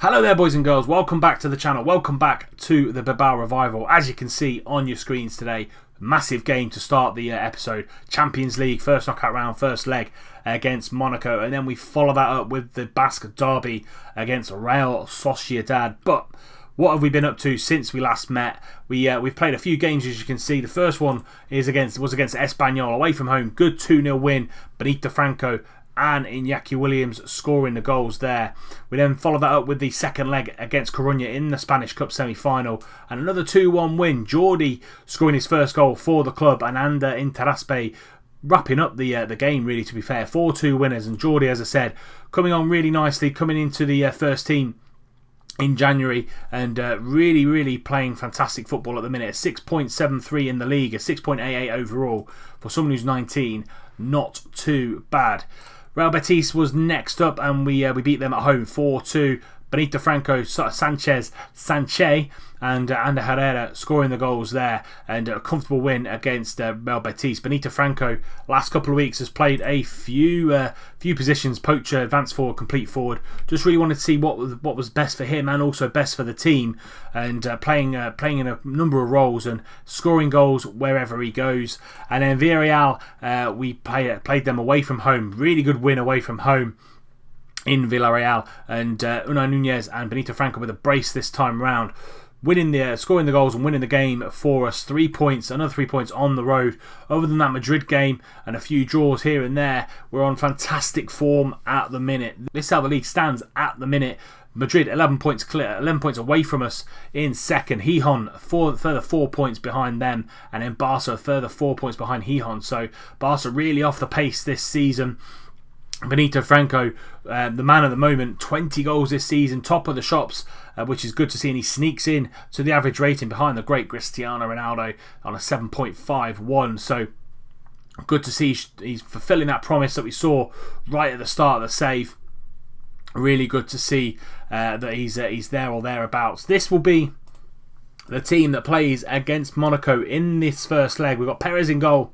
Hello there, boys and girls. Welcome back to the channel. Welcome back to the Bilbao Revival. As you can see on your screens today, massive game to start the episode. Champions League, first knockout round, first leg against Monaco. And then we follow that up with the Basque derby against Real Sociedad. But what have we been up to since we last met? We've played a few games, as you can see. The first one was against Espanyol, away from home. Good 2-0 win. Benito Franco and Iñaki Williams scoring the goals there. We then followed that up with the second leg against Coruña in the Spanish Cup semi-final, and another 2-1 win. Jordi scoring his first goal for the club, and Ander Interaspe wrapping up the game, really, to be fair. 4-2 winners, and Jordi, as I said, coming on really nicely, coming into the first team in January, and really playing fantastic football at the minute. A 6.73 in the league, a 6.88 overall for someone who's 19. Not too bad. Real Betis was next up, and we beat them at home 4-2. Benito Franco, Sanchez, and Ander Herrera scoring the goals there, and a comfortable win against Real Betis. Benito Franco, last couple of weeks, has played a few positions: poacher, advanced forward, complete forward. Just really wanted to see what was best for him and also best for the team, and playing in a number of roles and scoring goals wherever he goes. And then Villarreal, we played them away from home. Really good win away from home in Villarreal, and Unai Nunez and Benito Franco with a brace this time round, scoring the goals and winning the game for us. 3 points, another 3 points on the road. Other than that Madrid game and a few draws here and there, we're on fantastic form at the minute. This is how the league stands at the minute. Madrid 11 points clear, 11 points away from us in second. Gijón further 4 points behind them, and then Barca a further 4 points behind Gijón. So Barca really off the pace this season. Benito Franco, the man at the moment, 20 goals this season, top of the shops, which is good to see, and he sneaks in to the average rating behind the great Cristiano Ronaldo on a 7.51. So good to see he's fulfilling that promise that we saw right at the start of the save. Really good to see that he's there or thereabouts. This will be the team that plays against Monaco in this first leg. We've got Perez in goal,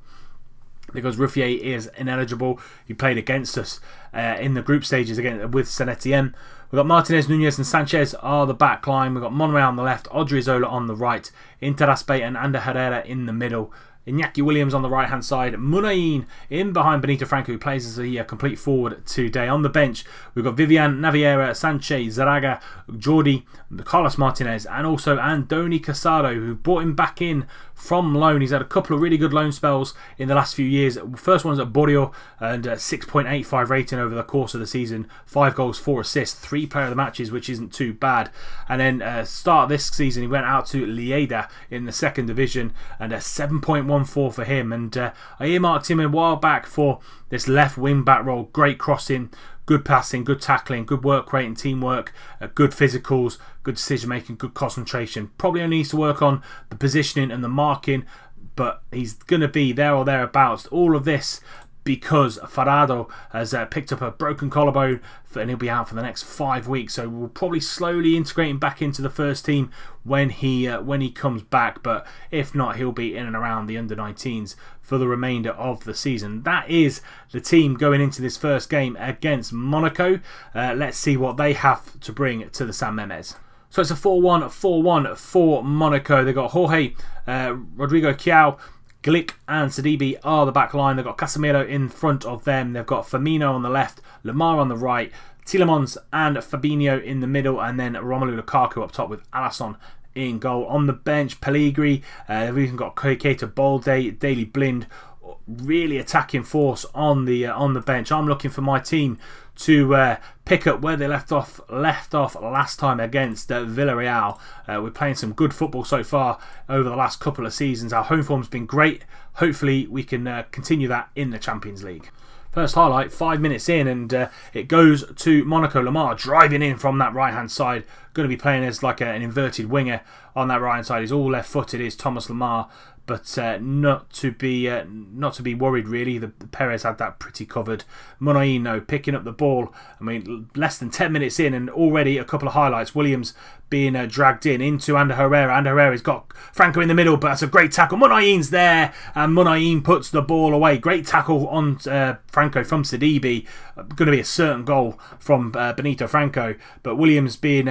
because Ruffier is ineligible. He played against us in the group stages again with Saint Etienne. We've got Martinez, Nunez and Sanchez are the back line. We've got Monreal on the left, Odriozola on the right, Interaspe and Ander Herrera in the middle, Iñaki Williams on the right hand side, Munain in behind Benito Franco, who plays as a complete forward today. On the bench we've got Vivian, Naviera, Sanchez, Zaraga, Jordi, Carlos Martinez, and also Andoni Casado, who brought him back in from loan. He's had a couple of really good loan spells in the last few years. First one's at Borio, and 6.85 rating over the course of the season. 5 goals, 4 assists, 3 player of the matches, which isn't too bad. And then start this season he went out to Lleida in the second division, and a 7.14 for him. And I earmarked him a while back for this left wing back role. Great crossing, good passing, good tackling, good work rate and teamwork, good physicals, good decision making, good concentration. Probably only needs to work on the positioning and the marking, but he's going to be there or thereabouts. All of this because Farado has picked up a broken collarbone, and he'll be out for the next 5 weeks. So we'll probably slowly integrate him back into the first team when he comes back. But if not, he'll be in and around the under-19s for the remainder of the season. That is the team going into this first game against Monaco. Let's see what they have to bring to the San Mamés. So it's a 4-1 for Monaco. They've got Jorge, Rodrigo Chiao, Glick and Sidibe are the back line. They've got Casemiro in front of them. They've got Firmino on the left, Lemar on the right, Tielemans and Fabinho in the middle, and then Romelu Lukaku up top with Alisson in goal. On the bench, Pellegrini. They've even got Keita Balde, Daley Blind, really attacking force on the bench. I'm looking for my team to pick up where they left off last time against Villarreal. We're playing some good football so far over the last couple of seasons. Our home form's been great. Hopefully we can continue that in the Champions League. First highlight, 5 minutes in, and it goes to Monaco. Lemar driving in from that right hand side, going to be playing as like an inverted winger on that right hand side. He's all left footed, is Thomas Lemar, but not to be worried really. The Perez had that pretty covered. Munayin though picking up the ball. I mean, less than 10 minutes in and already a couple of highlights. Williams being dragged into Ander Herrera. Ander Herrera's got Franco in the middle, but that's a great tackle. Munayin's there, and Munayin puts the ball away. Great tackle on Franco from Sidibe. Going to be a certain goal from Benito Franco, but Williams being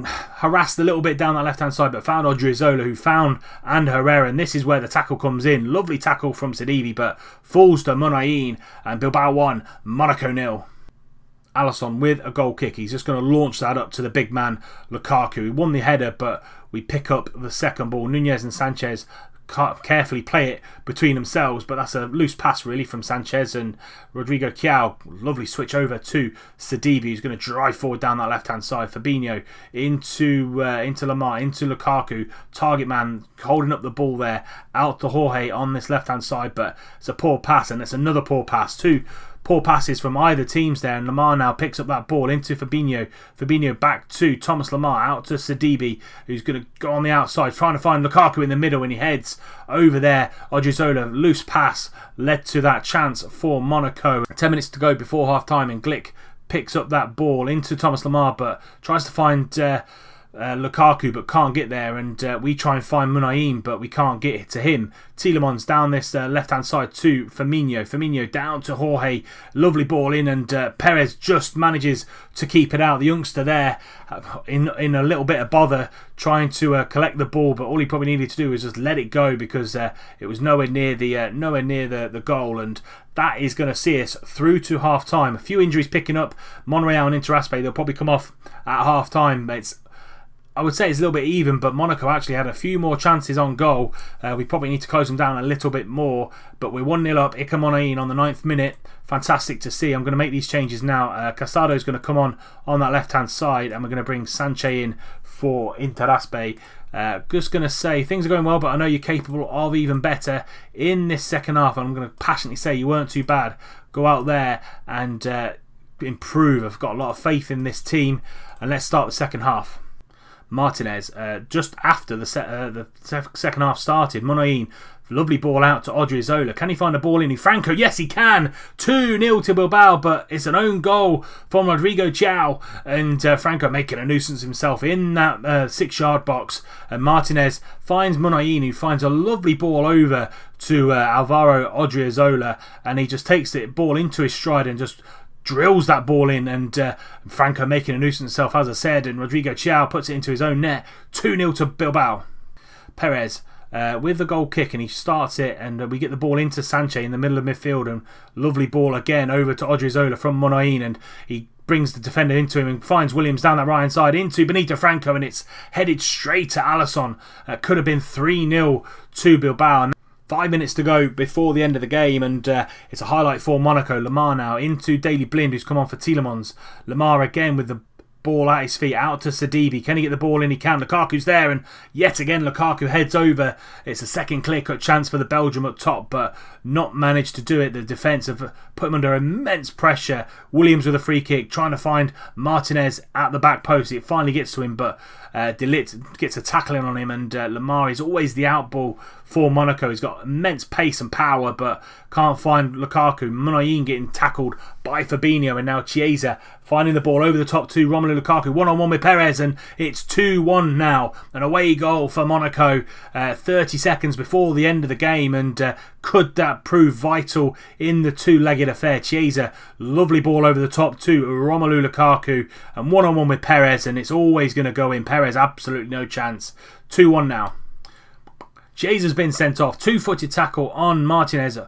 harassed a little bit down that left-hand side, but found Odriozola, who found Ander Herrera, and this is where the tackle comes in. Lovely tackle from Sidibe, but falls to Munayin, and Bilbao 1, Monaco 0. Alisson with a goal kick. He's just going to launch that up to the big man, Lukaku. He won the header, but we pick up the second ball. Nunez and Sanchez carefully play it between themselves, but that's a loose pass really from Sanchez, and Rodrigo Chiao, lovely switch over to Sidibe, who's going to drive forward down that left hand side. Fabinho into Lemar, into Lukaku, target man holding up the ball there, out to Jorge on this left hand side, but it's a poor pass, and it's another poor pass. Two poor passes from either teams there, and Lemar now picks up that ball into Fabinho. Fabinho back to Thomas Lemar, out to Sidibe, who's going to go on the outside, trying to find Lukaku in the middle, and he heads over there. Odriozola, loose pass, led to that chance for Monaco. 10 minutes to go before half time, and Glick picks up that ball into Thomas Lemar, but tries to find Lukaku, but can't get there, and we try and find Munayin, but we can't get it to him. Tielemans down this left hand side to Firmino down to Jorge, lovely ball in, and Perez just manages to keep it out. The youngster there in a little bit of bother trying to collect the ball, but all he probably needed to do was just let it go, because it was nowhere near the goal, and that is going to see us through to half time. A few injuries picking up. Monreal and Interaspe, they'll probably come off at half time. I would say it's a little bit even, but Monaco actually had a few more chances on goal. We probably need to close them down a little bit more, but we're 1-0 up. Iker Munayin on the 9th minute. Fantastic to see. I'm going to make these changes now. Casado's going to come on that left-hand side, and we're going to bring Sanchez in for Interaspe. Just going to say, things are going well, but I know you're capable of even better in this second half, and I'm going to passionately say you weren't too bad. Go out there and improve. I've got a lot of faith in this team, and let's start the second half. Martinez, just after the second half started, Munayin, lovely ball out to Odriozola. Can he find a ball in? Franco, yes he can. 2-0 to Bilbao, but it's an own goal from Rodrigo Chiao, and Franco making a nuisance himself in that 6-yard box, and Martinez finds Munayin, who finds a lovely ball over to Alvaro Odriozola, and he just takes the ball into his stride and just drills that ball in, and Franco making a nuisance himself, as I said, and Rodrigo Chiao puts it into his own net. 2-0 to Bilbao. Perez with the goal kick, and he starts it, and we get the ball into Sanchez in the middle of midfield, and lovely ball again over to Odriozola from Munayin, and he brings the defender into him and finds Williams down that right hand side into Benito Franco, and it's headed straight to Alisson. Could have been 3-0 to Bilbao. And 5 minutes to go before the end of the game, and it's a highlight for Monaco. Lemar now into Daley Blind, who's come on for Tielemans. Lemar again with the ball at his feet, out to Sidibe. Can he get the ball in? He can. Lukaku's there, and yet again Lukaku heads over. It's a second clear-cut chance for the Belgium up top, but not managed to do it. The defence have put him under immense pressure. Williams with a free kick, trying to find Martinez at the back post. It finally gets to him, but De Ligt gets a tackling on him, and Lemar is always the outball for Monaco. He's got immense pace and power, but can't find Lukaku. Munayin getting tackled by Fabinho, and now Chiesa finding the ball over the top to Romelu Lukaku. 1-on-1 with Perez, and it's 2-1 now. An away goal for Monaco 30 seconds before the end of the game, and could that prove vital in the two-legged affair? Chiesa, lovely ball over the top to Romelu Lukaku, and 1-on-1 with Perez, and it's always going to go in. Perez, absolutely no chance. 2-1 now. Chiesa's been sent off. Two-footed tackle on Martinez.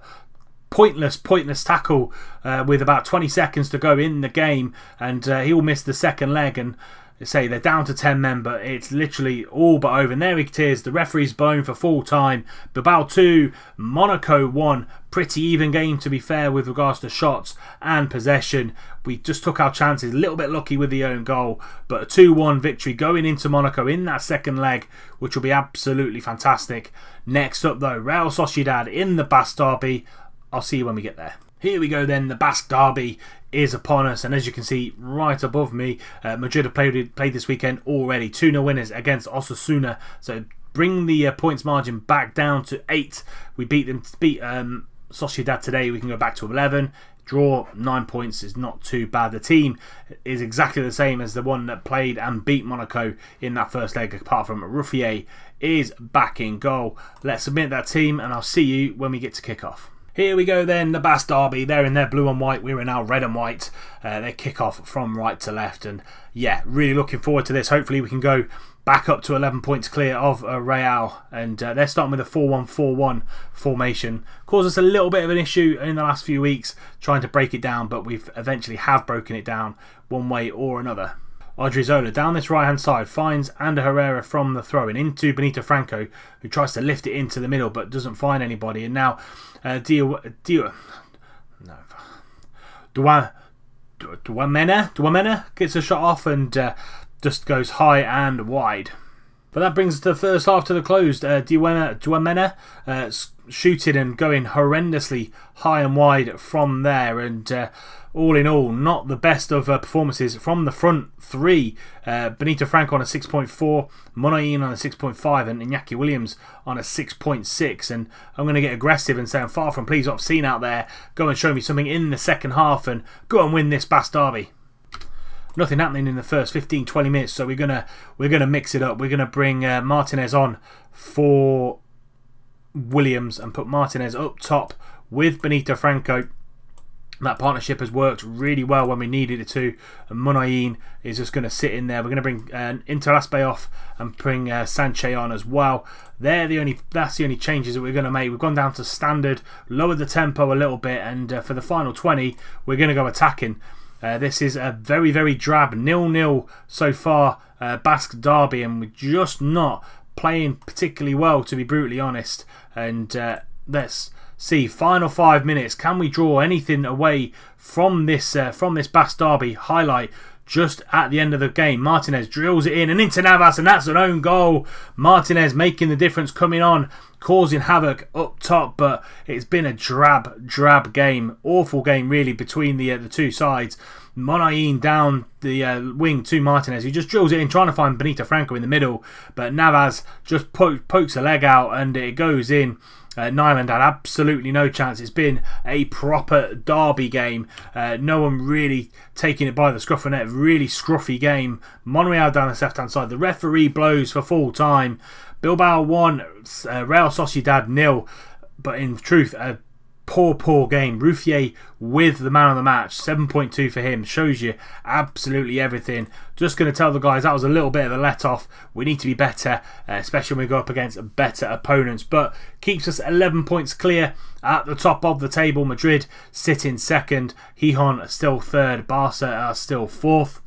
Pointless tackle with about 20 seconds to go in the game, and he'll miss the second leg, and say they're down to 10 men, but it's literally all but over. And there it is, the referee's blown for full time. Bilbao 2, Monaco 1. Pretty even game, to be fair, with regards to shots and possession. We just took our chances, a little bit lucky with the own goal, but a 2-1 victory going into Monaco in that second leg, which will be absolutely fantastic. Next up though, Real Sociedad in the Basque derby. I'll see you when we get there. Here we go then, the Basque derby is upon us, and as you can see right above me, Madrid have played this weekend already. 2-0 winners against Osasuna, so bring the points margin back down to 8. We beat Sociedad today, we can go back to 11. Draw 9 points is not too bad. The team is exactly the same as the one that played and beat Monaco in that first leg, apart from Ruffier is back in goal. Let's submit that team and I'll see you when we get to kick off. Here we go then, the Basque derby. They're in their blue and white, we're in our red and white. They kick off from right to left, and yeah, really looking forward to this. Hopefully we can go back up to 11 points clear of Real, and they're starting with a 4-1-4-1 formation. Caused us a little bit of an issue in the last few weeks trying to break it down, but we've eventually have broken it down one way or another. Odriozola down this right hand side finds Ander Herrera from the throw in into Benito Franco, who tries to lift it into the middle but doesn't find anybody, and now Duamena gets a shot off and just goes high and wide. But that brings the first half to the close. Duamena shooting and going horrendously high and wide from there, and all in all, not the best of performances from the front three. Benito Franco on a 6.4, Monaco on a 6.5, and Iñaki Williams on a 6.6. And I'm going to get aggressive and say I'm far from pleased what I've seen out there. Go and show me something in the second half and go and win this Basque derby. Nothing happening in the first 15-20 minutes, so we're gonna mix it up. We're gonna bring Martinez on for Williams and put Martinez up top with Benito Franco. That partnership has worked really well when we needed it to. And Munayin is just going to sit in there. We're going to bring Interaspe off and bring Sanchez on as well. That's the only changes that we're going to make. We've gone down to standard, lowered the tempo a little bit, and for the final 20, we're going to go attacking. This is a very, very drab 0-0 so far Basque derby, and we're just not playing particularly well, to be brutally honest. And let's see, final 5 minutes, can we draw anything away from this Basque derby? Highlight just at the end of the game, Martinez drills it in and into Navas, and that's an own goal. Martinez making the difference, coming on, causing havoc up top, but it's been a drab game, awful game really between the two sides. Monayin down the wing to Martinez, who just drills it in, trying to find Benito Franco in the middle, but Navas just pokes a leg out and it goes in. Nyland had absolutely no chance. It's been a proper derby game. No one really taking it by the scruff of the neck. Really scruffy game. Monreal down the left hand side. The referee blows for full time. Bilbao 1, Real Sociedad 0. But in truth, a poor game. Ruffier with the man of the match, 7.2 for him. Shows you absolutely everything. Just going to tell the guys that was a little bit of a let off. We need to be better, especially when we go up against better opponents. But keeps us 11 points clear at the top of the table. Madrid sit in second. Gijon still third. Barca are still fourth.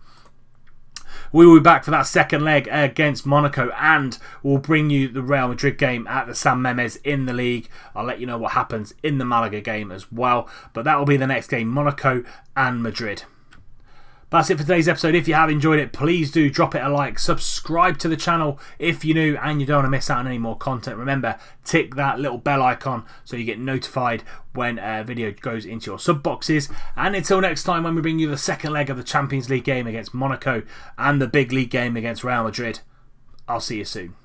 We will be back for that second leg against Monaco, and we'll bring you the Real Madrid game at the San Mamés in the league. I'll let you know what happens in the Malaga game as well, but that will be the next game, Monaco and Madrid. That's it for today's episode. If you have enjoyed it, please do drop it a like. Subscribe to the channel if you're new and you don't want to miss out on any more content. Remember, tick that little bell icon so you get notified when a video goes into your sub boxes. And until next time, when we bring you the second leg of the Champions League game against Monaco and the big league game against Real Madrid, I'll see you soon.